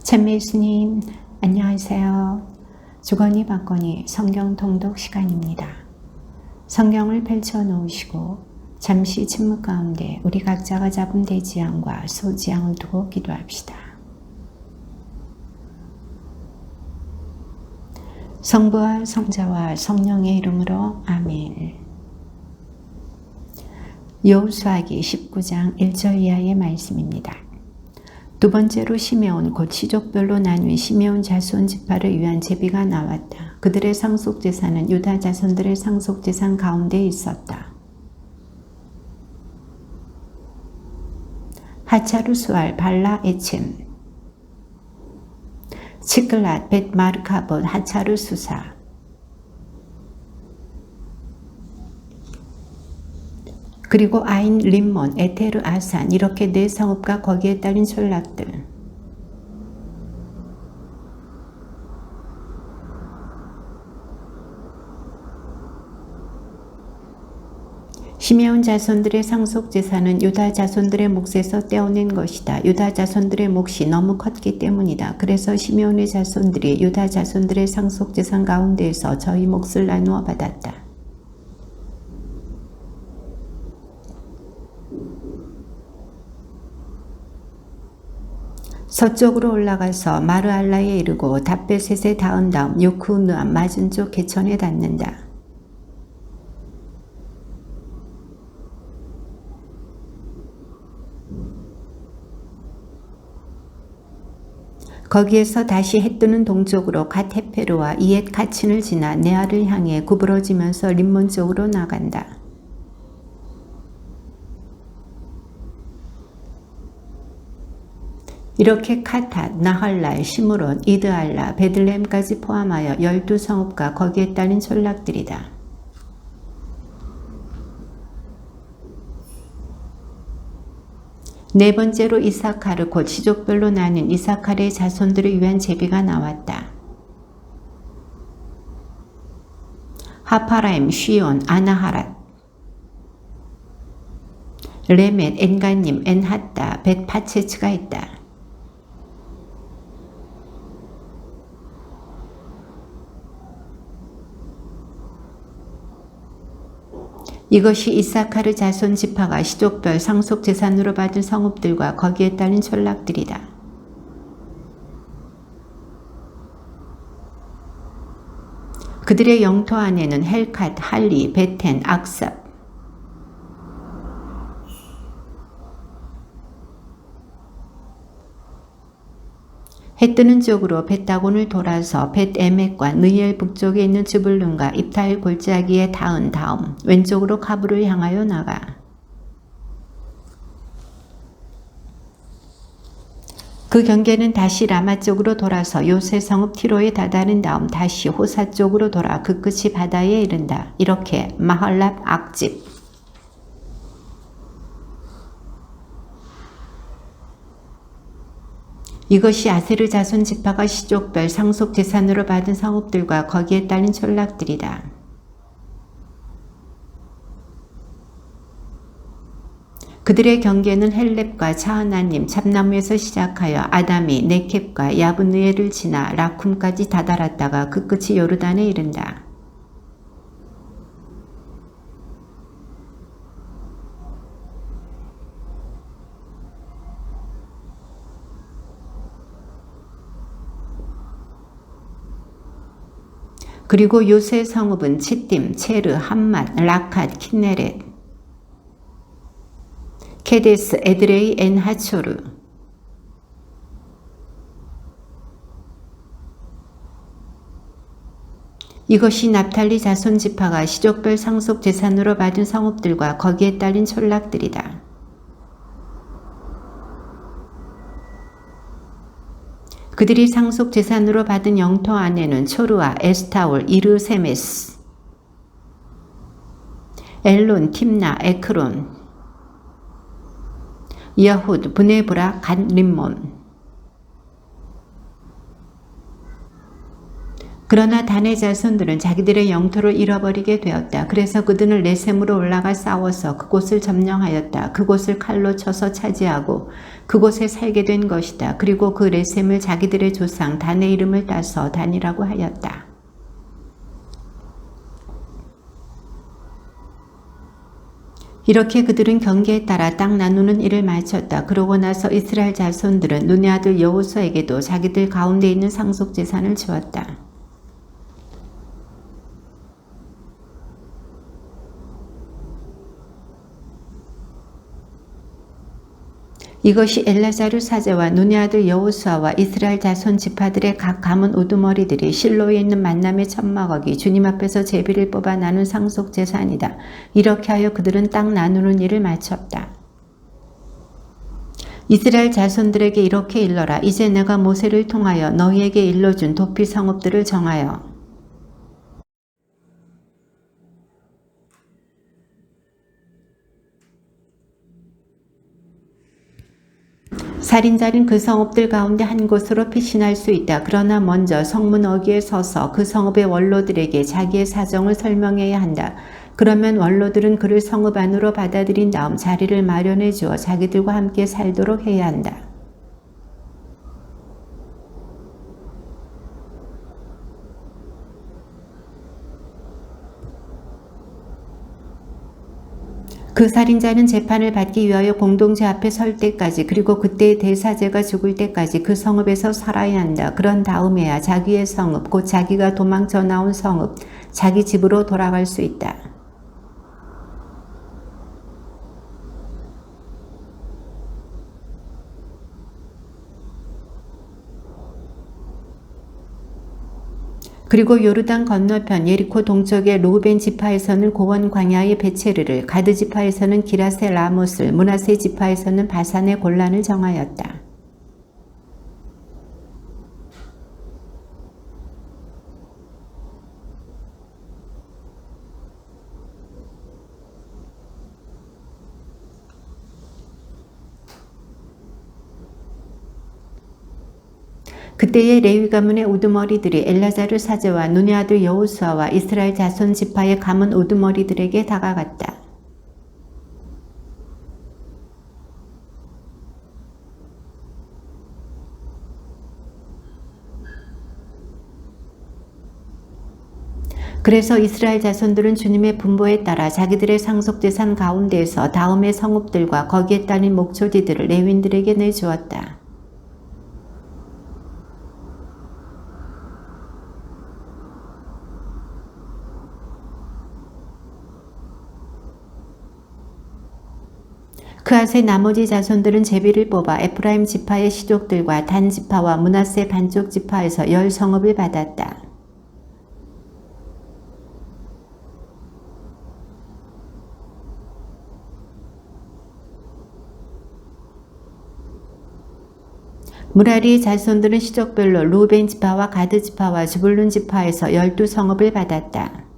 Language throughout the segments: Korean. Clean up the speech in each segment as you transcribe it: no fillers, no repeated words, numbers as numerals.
찬미수님, 안녕하세요. 주거니 받거니 성경 통독 시간입니다. 성경을 펼쳐 놓으시고 잠시 침묵 가운데 우리 각자가 잡은 대지향과 소지향을 두고 기도합시다. 성부와 성자와 성령의 이름으로 아멘. 여호수아기 19장 1절 이하의 말씀입니다. 두 번째로 시메온 곧 시족별로 나눈 시메온 자손 지파를 위한 제비가 나왔다. 그들의 상속재산은 유다 자손들의 상속재산 가운데 있었다. 하차루수알 발라 에쳔 치클랏 벳 마르카봇 하차루수사 그리고 아인 림몬 에테르 아산 이렇게 네 성읍과 거기에 딸린 촌락들. 시메온 자손들의 상속재산은 유다 자손들의 몫에서 떼어낸 것이다. 유다 자손들의 몫이 너무 컸기 때문이다. 그래서 시메온의 자손들이 유다 자손들의 상속재산 가운데에서 저희 몫을 나누어 받았다. 서쪽으로 올라가서 마르알라에 이르고 답베셋에 닿은 다음 요크우느암 맞은쪽 개천에 닿는다. 거기에서 다시 해뜨는 동쪽으로 갓 헤페르와 이엣 가친을 지나 네아를 향해 구부러지면서 림몬 쪽으로 나간다. 이렇게 카탓, 나할랄, 시므론, 이드알라, 베들레헴까지 포함하여 12성읍과 거기에 딸린 촌락들이다. 네 번째로 이사카르 곧 시족별로 나눈 이사카르의 자손들을 위한 제비가 나왔다. 하파라임, 쉬온, 아나하랏, 레멧, 엔가님, 엔핫다, 벳파체츠가 있다. 이것이 이사카르 자손 지파가 시족별 상속재산으로 받은 성읍들과 거기에 딸린 촌락들이다. 그들의 영토 안에는 헬캇, 할리, 베텐, 악삽, 해뜨는 쪽으로 벳다곤을 돌아서 벳에멕과 느엘 북쪽에 있는 즈불룬과 입탈 골짜기에 닿은 다음 왼쪽으로 카브를 향하여 나가. 그 경계는 다시 라마 쪽으로 돌아서 요새 성읍 티로에 다다른 다음 다시 호사 쪽으로 돌아 그 끝이 바다에 이른다. 이렇게 마할랍 악집, 이것이 아세르 자손 지파가 시족별 상속재산으로 받은 성읍들과 거기에 딸린 촌락들이다. 그들의 경계는 헬렙과 차하나님, 참나무에서 시작하여 아다미, 네켑과 야브느엘을 지나 라쿰까지 다다랐다가 그 끝이 요르단에 이른다. 그리고 요새 성읍은 치팀, 체르, 함맛, 라캇, 키네렛, 케데스, 에드레이, 엔하초르, 이것이 납탈리 자손 지파가 시족별 상속재산으로 받은 성읍들과 거기에 딸린 촌락들이다. 그들이 상속재산으로 받은 영토 안에는 초르아, 에스타올, 이르세메스, 엘론, 팀나, 에크론, 여훗, 브네브라, 갓 림몬, 그러나 단의 자손들은 자기들의 영토를 잃어버리게 되었다. 그래서 그들은 레셈으로 올라가 싸워서 그곳을 점령하였다. 그곳을 칼로 쳐서 차지하고 그곳에 살게 된 것이다. 그리고 그 레셈을 자기들의 조상 단의 이름을 따서 단이라고 하였다. 이렇게 그들은 경계에 따라 땅 나누는 일을 마쳤다. 그러고 나서 이스라엘 자손들은 눈의 아들 여호수아에게도 자기들 가운데 있는 상속 재산을 주었다. 이것이 엘라자르 사제와 눈의 아들 여호수아와 이스라엘 자손 지파들의 각 가문 우두머리들이 실로에 있는 만남의 천막어기 주님 앞에서 제비를 뽑아 나눈 상속 재산이다. 이렇게 하여 그들은 땅 나누는 일을 마쳤다. 이스라엘 자손들에게 이렇게 일러라. 이제 내가 모세를 통하여 너희에게 일러준 도피 성읍들을 정하여 살인자는 그 성읍들 가운데 한 곳으로 피신할 수 있다. 그러나 먼저 성문 어귀에 서서 그 성읍의 원로들에게 자기의 사정을 설명해야 한다. 그러면 원로들은 그를 성읍 안으로 받아들인 다음 자리를 마련해 주어 자기들과 함께 살도록 해야 한다. 그 살인자는 재판을 받기 위하여 공동체 앞에 설 때까지 그리고 그때의 대사제가 죽을 때까지 그 성읍에서 살아야 한다. 그런 다음에야 자기의 성읍, 곧 자기가 도망쳐 나온 성읍, 자기 집으로 돌아갈 수 있다. 그리고 요르단 건너편 예리코 동쪽의 루벤 지파에서는 고원 광야의 베체르를, 가드 지파에서는 기라세 라못을, 므낫세 지파에서는 바산의 골란을 정하였다. 그때의 레위 가문의 우두머리들이 엘라자르 사제와 눈의 아들 여호수아와 이스라엘 자손 지파의 가문 우두머리들에게 다가갔다. 그래서 이스라엘 자손들은 주님의 분보에 따라 자기들의 상속재산 가운데에서 다음의 성읍들과 거기에 딸린 목초지들을 레위인들에게 내주었다. 그앗의 나머지 자손들은 제비를 뽑아 에프라임 지파의 시족들과 단 지파와 므낫세 반쪽 지파에서 10성읍을 받았다. 무라리의 자손들은 시족별로 루벤 지파와 가드 지파와 주불룬 지파에서 12성읍을 받았다.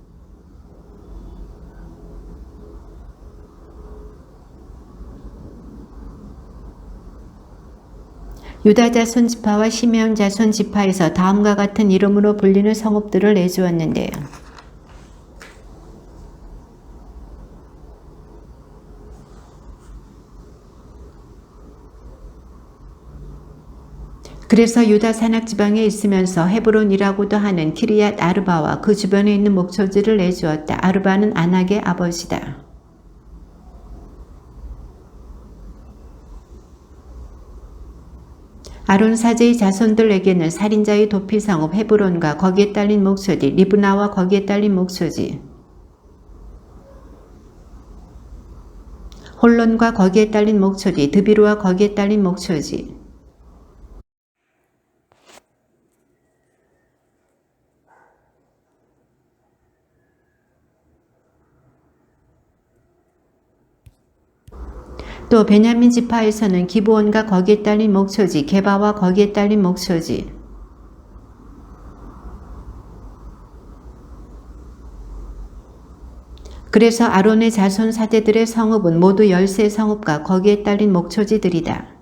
유다 자손 지파와 시메온 자손 지파에서 다음과 같은 이름으로 불리는 성읍들을 내주었는데요. 그래서 유다 산악 지방에 있으면서 헤브론이라고도 하는 키리앗 아르바와 그 주변에 있는 목초지를 내주었다. 아르바는 아낙의 아버지다. 아론 사제의 자손들에게는 살인자의 도피성읍 헤브론과 거기에 딸린 목초지, 리브나와 거기에 딸린 목초지, 홀론과 거기에 딸린 목초지, 드비루와 거기에 딸린 목초지, 또 베냐민 지파에서는 기브온과 거기에 딸린 목초지, 게바와 거기에 딸린 목초지, 그래서 아론의 자손 사제들의 성읍은 모두 13성읍과 거기에 딸린 목초지들이다.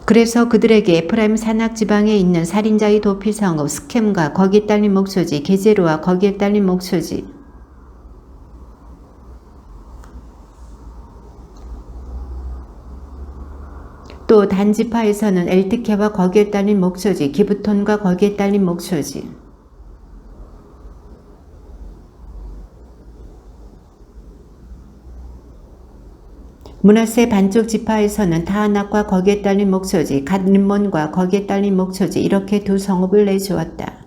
그래서 그들에게 에프라임 산악 지방에 있는 살인자의 도피 성읍 스켐과 거기에 딸린 목소지 게제르와 거기에 딸린 목소지 또 단지파에서는 엘트케와 거기에 딸린 목소지 기브톤과 거기에 딸린 목소지 므낫세 반쪽 지파에서는 타하낙과 거기에 딸린 목소지 갓림몬과 거기에 딸린 목소지 이렇게 두 성읍을 내주었다.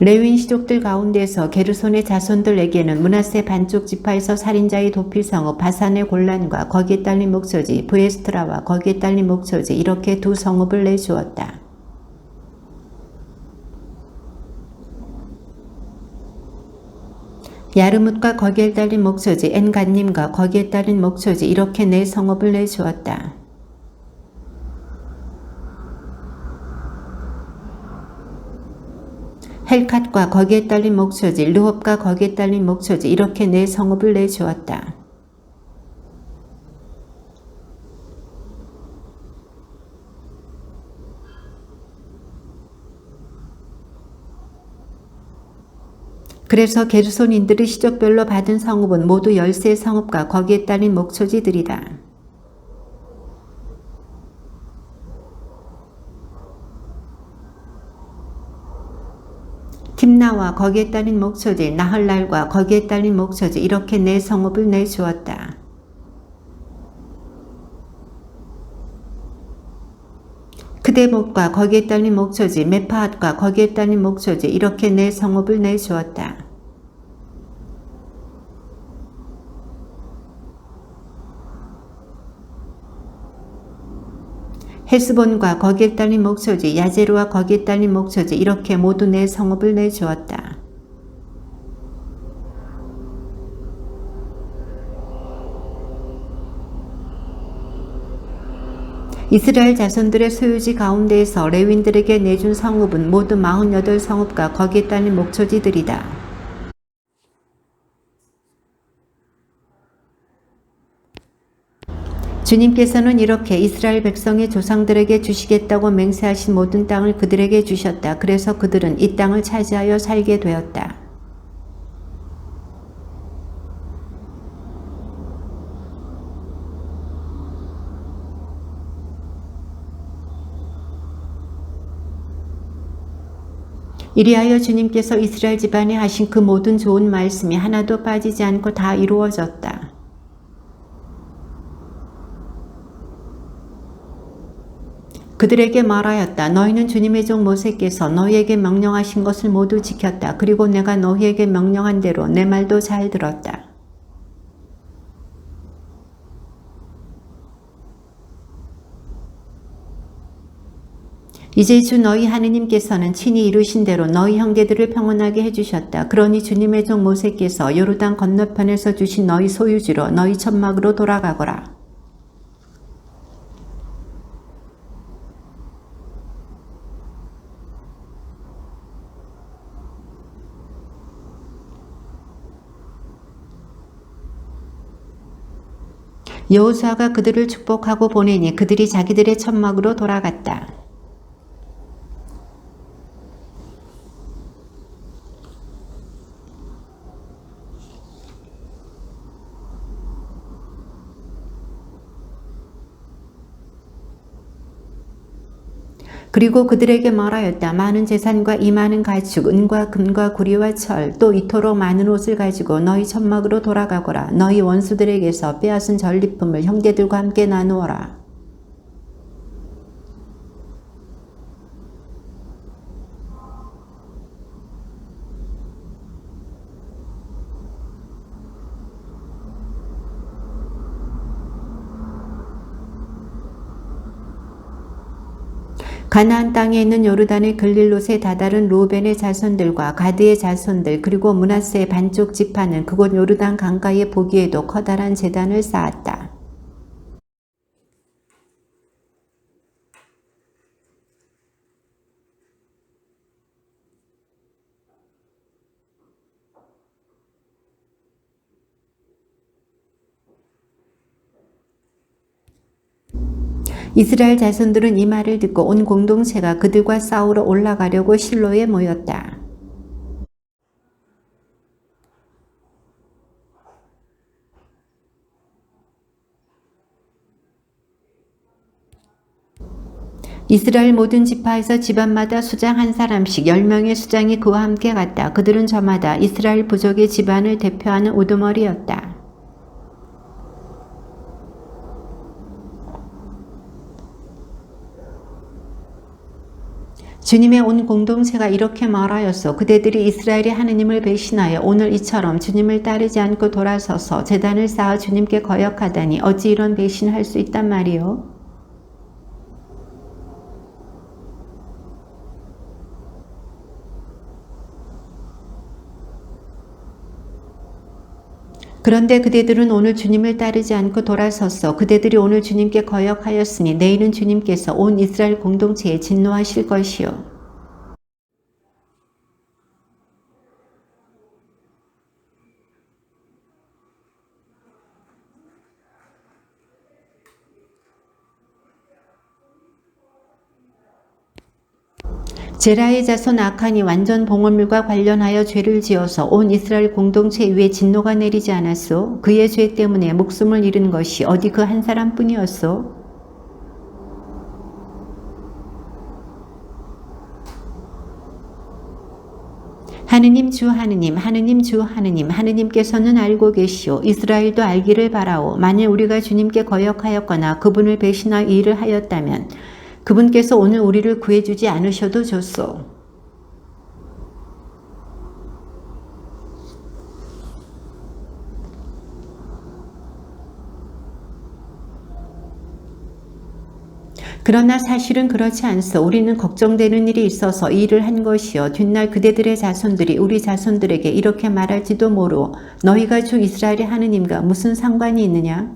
레위인 시족들 가운데서 게르손의 자손들에게는 므낫세 반쪽 지파에서 살인자의 도피 성읍 바산의 골란과 거기에 딸린 목소지 브에스트라와 거기에 딸린 목소지 이렇게 두 성읍을 내주었다. 야르뭇과 거기에 딸린 목소지 엔간님과 거기에 딸린 목소지 이렇게 네 성읍을 내주었다. 헬캇과 거기에 딸린 목소지 르홉과 거기에 딸린 목소지 이렇게 네 성읍을 내주었다. 그래서 게르손인들이 시족별로 받은 성읍은 모두 13성읍과 거기에 딸린 목소지들이다. 팀나와 거기에 딸린 목소지 나헐랄과 거기에 딸린 목소지 이렇게 네 성읍을 내주었다. 크데못과 거기에 딸린 목소지 메파앗과 거기에 딸린 목소지 이렇게 네 성읍을 내주었다. 헤스본과 거기에 딸린 목소지 야제루와 거기에 딸린 목소지 이렇게 모두 네 성읍을 내주었다. 이스라엘 자손들의 소유지 가운데에서 레윈들에게 내준 성읍은 모두 48성읍과 거기에 딸린 목소지들이다. 주님께서는 이렇게 이스라엘 백성의 조상들에게 주시겠다고 맹세하신 모든 땅을 그들에게 주셨다. 그래서 그들은 이 땅을 차지하여 살게 되었다. 이리하여 주님께서 이스라엘 집안에 하신 그 모든 좋은 말씀이 하나도 빠지지 않고 다 이루어졌다. 그들에게 말하였다. 너희는 주님의 종 모세께서 너희에게 명령하신 것을 모두 지켰다. 그리고 내가 너희에게 명령한 대로 내 말도 잘 들었다. 이제 주 너희 하느님께서는 친히 이루신 대로 너희 형제들을 평온하게 해주셨다. 그러니 주님의 종 모세께서 요르단 건너편에서 주신 너희 소유지로 너희 천막으로 돌아가거라. 여호수아가 그들을 축복하고 보내니 그들이 자기들의 천막으로 돌아갔다. 그리고 그들에게 말하였다. 많은 재산과 이 많은 가축, 은과 금과 구리와 철, 또 이토록 많은 옷을 가지고 너희 천막으로 돌아가거라. 너희 원수들에게서 빼앗은 전리품을 형제들과 함께 나누어라. 가나안 땅에 있는 요르단의 글릴롯의 다다른 루벤의 자손들과 가드의 자손들 그리고 므낫세의 반쪽 지파는 그곳 요르단 강가에 보기에도 커다란 제단을 쌓았다. 이스라엘 자손들은 이 말을 듣고 온 공동체가 그들과 싸우러 올라가려고 실로에 모였다. 이스라엘 모든 지파에서 집안마다 수장 한 사람씩 10명의 수장이 그와 함께 갔다. 그들은 저마다 이스라엘 부족의 집안을 대표하는 우두머리였다. 주님의 온 공동체가 이렇게 말하였소. 그대들이 이스라엘의 하느님을 배신하여 오늘 이처럼 주님을 따르지 않고 돌아서서 제단을 쌓아 주님께 거역하다니 어찌 이런 배신할 수 있단 말이요? 그런데 그대들은 오늘 주님을 따르지 않고 돌아섰어. 그대들이 오늘 주님께 거역하였으니 내일은 주님께서 온 이스라엘 공동체에 진노하실 것이요. 제라의 자손 아칸이 완전 봉헌물과 관련하여 죄를 지어서 온 이스라엘 공동체 위에 진노가 내리지 않았소? 그의 죄 때문에 목숨을 잃은 것이 어디 그 한 사람뿐이었소? 하느님 주 하느님 하느님 주 하느님 하느님께서는 알고 계시오. 이스라엘도 알기를 바라오. 만일 우리가 주님께 거역하였거나 그분을 배신하여 이 일을 하였다면 그분께서 오늘 우리를 구해주지 않으셔도 좋소. 그러나 사실은 그렇지 않소. 우리는 걱정되는 일이 있어서 이 일을 한 것이요. 뒷날 그대들의 자손들이 우리 자손들에게 이렇게 말할지도 모르오. 너희가 주 이스라엘의 하느님과 무슨 상관이 있느냐?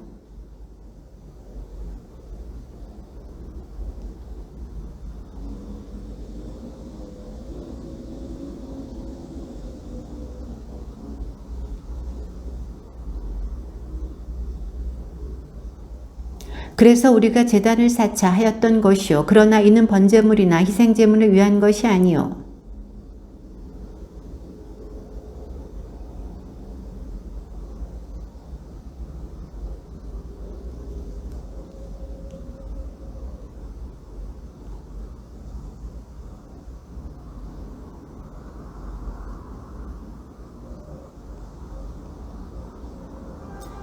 그래서 우리가 제단을 쌓자 하였던 것이요. 그러나 이는 번제물이나 희생제물을 위한 것이 아니요.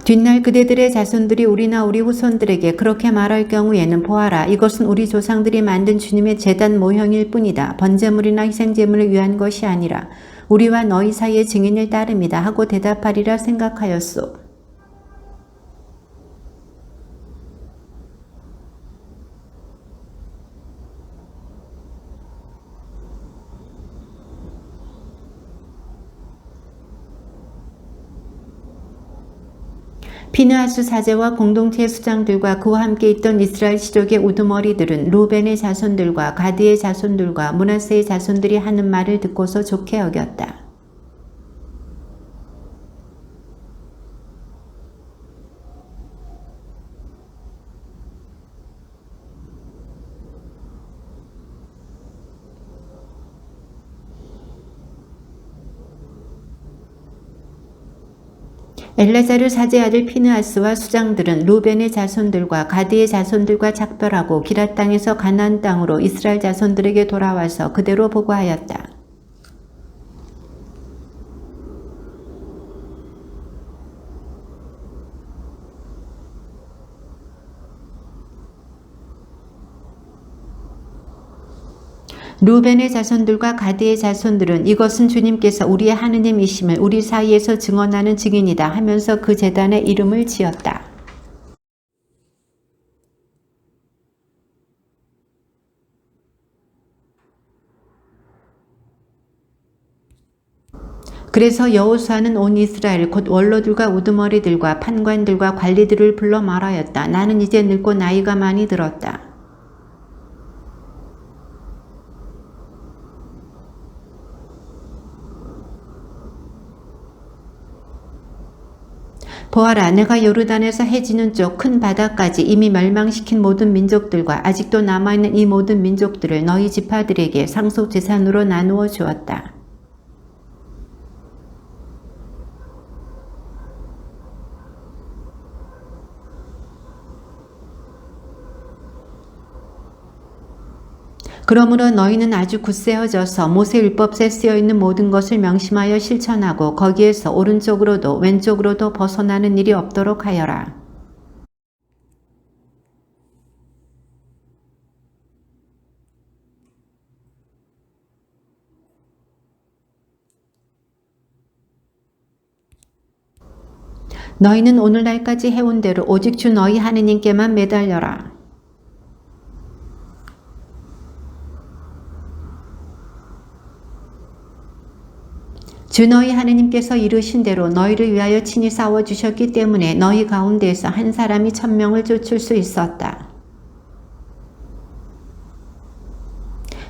뒷날 그대들의 자손들이 우리나 우리 후손들에게 그렇게 말할 경우에는 보아라. 이것은 우리 조상들이 만든 주님의 제단 모형일 뿐이다. 번제물이나 희생제물을 위한 것이 아니라 우리와 너희 사이의 증인을 따릅니다 하고 대답하리라 생각하였소. 피느하스 사제와 공동체 수장들과 그와 함께 있던 이스라엘 시족의 우두머리들은 루벤의 자손들과 가드의 자손들과 므낫세의 자손들이 하는 말을 듣고서 좋게 여겼다. 엘라자르 사제 아들 피느하스와 수장들은 루벤의 자손들과 가드의 자손들과 작별하고 기랏 땅에서 가나안 땅으로 이스라엘 자손들에게 돌아와서 그대로 보고하였다. 루벤의 자손들과 가드의 자손들은 이것은 주님께서 우리의 하느님이심을 우리 사이에서 증언하는 증인이다 하면서 그 제단의 이름을 지었다. 그래서 여호수아는 온 이스라엘 곧 원로들과 우두머리들과 판관들과 관리들을 불러 말하였다. 나는 이제 늙고 나이가 많이 들었다. 보아라, 내가 요르단에서 해지는 쪽 큰 바다까지 이미 멸망시킨 모든 민족들과 아직도 남아있는 이 모든 민족들을 너희 지파들에게 상속재산으로 나누어 주었다. 그러므로 너희는 아주 굳세어져서 모세율법에 쓰여있는 모든 것을 명심하여 실천하고 거기에서 오른쪽으로도 왼쪽으로도 벗어나는 일이 없도록 하여라. 너희는 오늘날까지 해온 대로 오직 주 너희 하느님께만 매달려라. 주 너희 하느님께서 이루신 대로 너희를 위하여 친히 싸워주셨기 때문에 너희 가운데에서 한 사람이 1000명을 쫓을 수 있었다.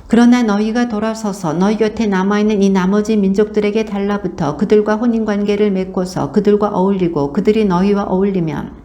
그러나 너희가 돌아서서 너희 곁에 남아있는 이 나머지 민족들에게 달라붙어 그들과 혼인관계를 맺고서 그들과 어울리고 그들이 너희와 어울리면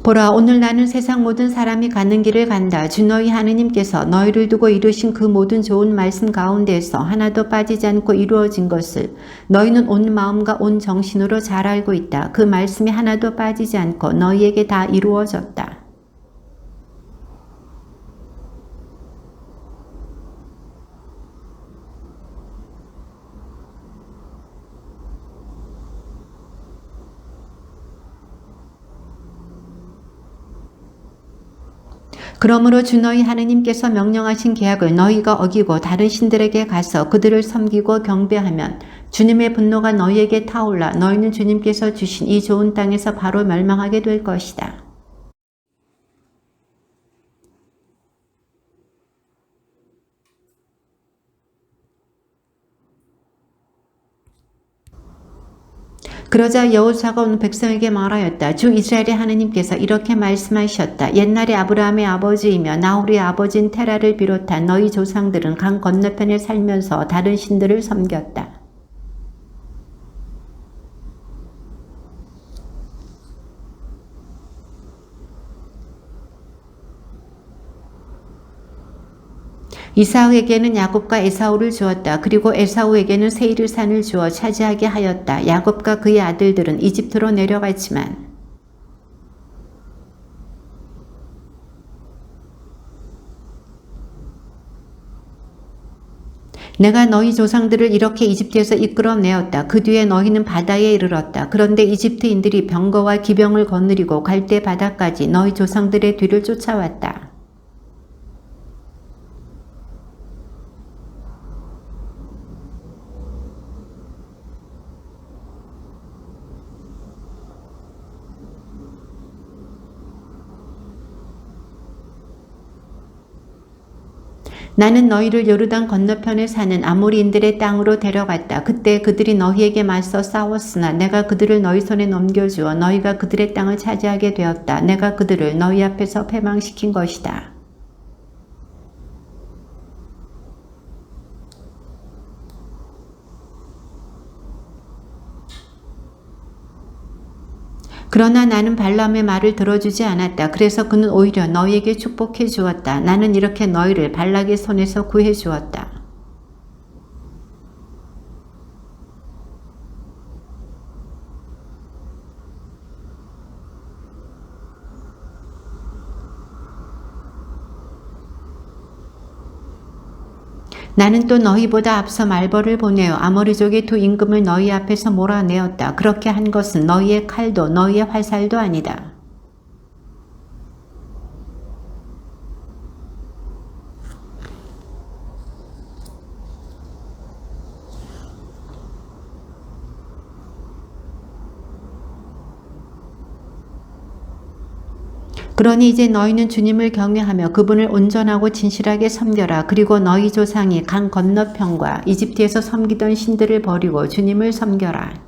보라, 오늘 나는 세상 모든 사람이 가는 길을 간다. 주 너희 하느님께서 너희를 두고 이루신 그 모든 좋은 말씀 가운데에서 하나도 빠지지 않고 이루어진 것을 너희는 온 마음과 온 정신으로 잘 알고 있다. 그 말씀이 하나도 빠지지 않고 너희에게 다 이루어졌다. 그러므로 주 너희 하느님께서 명령하신 계약을 너희가 어기고 다른 신들에게 가서 그들을 섬기고 경배하면 주님의 분노가 너희에게 타올라 너희는 주님께서 주신 이 좋은 땅에서 바로 멸망하게 될 것이다. 그러자 여호수아가 온 백성에게 말하였다. 주 이스라엘의 하느님께서 이렇게 말씀하셨다. 옛날에 아브라함의 아버지이며 나홀의 아버지인 테라를 비롯한 너희 조상들은 강 건너편에 살면서 다른 신들을 섬겼다. 이삭에게는 야곱과 에사우를 주었다. 그리고 에사우에게는 세이르 산을 주어 차지하게 하였다. 야곱과 그의 아들들은 이집트로 내려갔지만 내가 너희 조상들을 이렇게 이집트에서 이끌어내었다. 그 뒤에 너희는 바다에 이르렀다. 그런데 이집트인들이 병거와 기병을 거느리고 갈대 바다까지 너희 조상들의 뒤를 쫓아왔다. 나는 너희를 요르단 건너편에 사는 아모리인들의 땅으로 데려갔다. 그때 그들이 너희에게 맞서 싸웠으나 내가 그들을 너희 손에 넘겨주어 너희가 그들의 땅을 차지하게 되었다. 내가 그들을 너희 앞에서 패망시킨 것이다. 그러나 나는 발람의 말을 들어주지 않았다. 그래서 그는 오히려 너희에게 축복해 주었다. 나는 이렇게 너희를 발락의 손에서 구해 주었다. 나는 또 너희보다 앞서 말벌을 보내어 아모리족의 두 임금을 너희 앞에서 몰아내었다. 그렇게 한 것은 너희의 칼도 너희의 활살도 아니다. 그러니 이제 너희는 주님을 경외하며 그분을 온전하고 진실하게 섬겨라. 그리고 너희 조상이 강 건너편과 이집트에서 섬기던 신들을 버리고 주님을 섬겨라.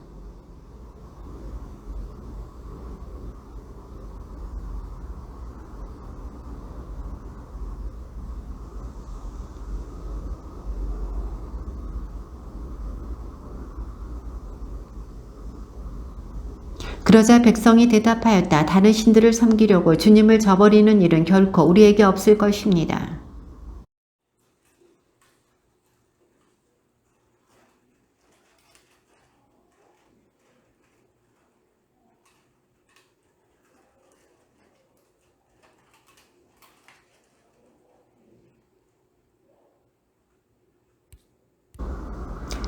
그러자 백성이 대답하였다. 다른 신들을 섬기려고 주님을 저버리는 일은 결코 우리에게 없을 것입니다.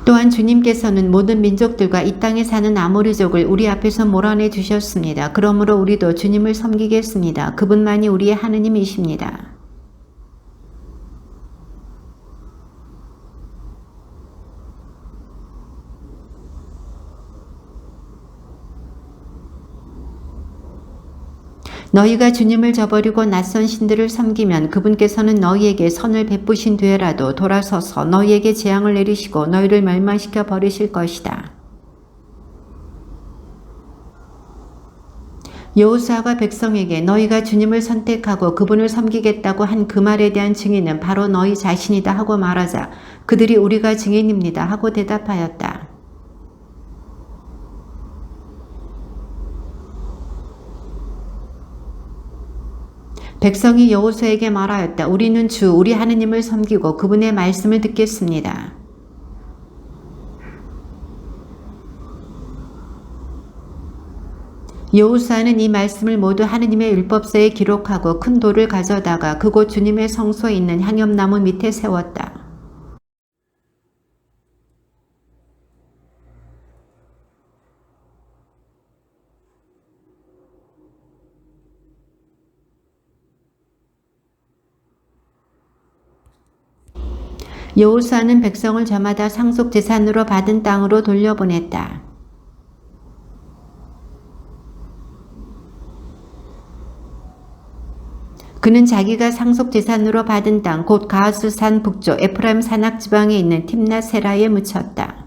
또한 주님께서는 모든 민족들과 이 땅에 사는 아모리족을 우리 앞에서 몰아내 주셨습니다. 그러므로 우리도 주님을 섬기겠습니다. 그분만이 우리의 하느님이십니다. 너희가 주님을 저버리고 낯선 신들을 섬기면 그분께서는 너희에게 선을 베푸신 뒤에라도 돌아서서 너희에게 재앙을 내리시고 너희를 멸망시켜 버리실 것이다. 여호수아가 백성에게 너희가 주님을 선택하고 그분을 섬기겠다고 한 그 말에 대한 증인은 바로 너희 자신이다 하고 말하자 그들이 우리가 증인입니다 하고 대답하였다. 백성이 여호수아에게 말하였다. 우리는 주 우리 하느님을 섬기고 그분의 말씀을 듣겠습니다. 여호수아는 이 말씀을 모두 하느님의 율법서에 기록하고 큰 돌을 가져다가 그곳 주님의 성소에 있는 향염나무 밑에 세웠다. 여호수아는 백성을 저마다 상속재산으로 받은 땅으로 돌려보냈다. 그는 자기가 상속재산으로 받은 땅 곧 가하스산 북쪽 에프라임 산악지방에 있는 timnath-serah에 묻혔다.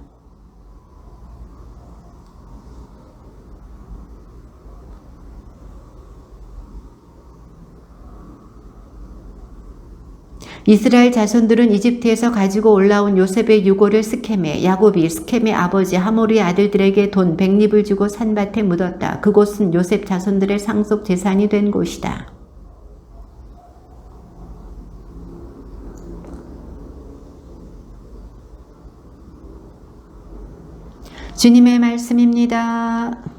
이스라엘 자손들은 이집트에서 가지고 올라온 요셉의 유고를 스켐에 야곱이 스켐의 아버지 하모리의 아들들에게 돈 100립을 주고 산밭에 묻었다. 그곳은 요셉 자손들의 상속 재산이 된 곳이다. 주님의 말씀입니다.